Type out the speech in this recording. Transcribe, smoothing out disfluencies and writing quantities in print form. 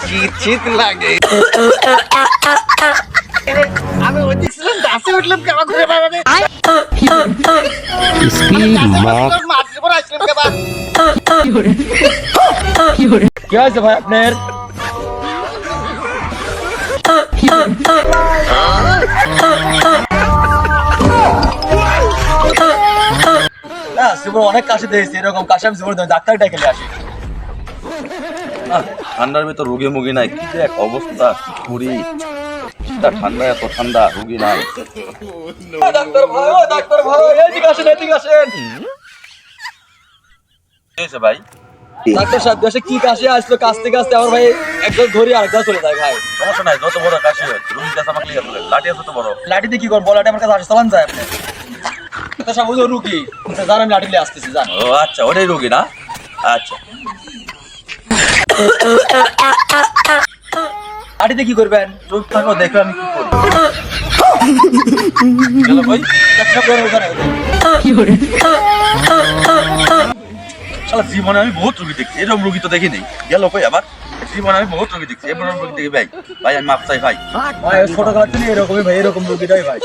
শীত শীত লাগে। আমি ওই দেখছিলাম গাছে উঠলাম কেমন করে বাবারে মাটির উপর আসলাম কেমন। কি হয়েছে ভাই আপনার? না জীবন অনেক কাশি দিয়েছি, এরকম কাশি আমি জীবন ডাক্তার ডেকে নিয়ে আসি। ঠান্ডার ভিতর রোগী মুগী নাই, কি যে এক অবস্থা, কি করি? ঠান্ডা, এত ঠান্ডা, রোগী নাই। ডাক্তার ভাই, ও ডাক্তার ভাই, এদিকে আসেন, এদিকে আসেন। কি হয়েছে ভাই? ডাক্তার সাহেব দেশে কি কাশি আসলো, কাশতে কাশতে আমার ভাই একজন ধরি আরেকজন চলে যায় ভাই। সমস্যা নাই, যত বড় কাশি হয় রোগীর কাছে আমাকে লিয়ে আসলে লাঠি আছে তো বড়। লাঠিতে কি করবো? লাঠি আমার কাছে আসে চালান যায় আপনি। ডাক্তার সাহেব ওই রুগী জান, আমি লাঠি নিয়ে আসতেছি, জান। ও আচ্ছা, ওটাই রোগী না? আচ্ছা, লাঠিতে কি করবেন? চুপ থাকো, দেখো আমি কি করি। চলো ভাই, ডাক্তার সাহেব ওখানে। শালা জীবনে আমি বহুত রোগী দেখছি, এরকম রোগী তো দেখি নেই। গেল কই আবার? জীবনে আমি বহুত রোগী দেখছি, এরকম রোগী দেখি ভাই। ভাই আমি মাপ চাই ভাই। ভাই ছোটবেলা থেকে এরকমই ভাই, এরকম রুগীটাই ভাই।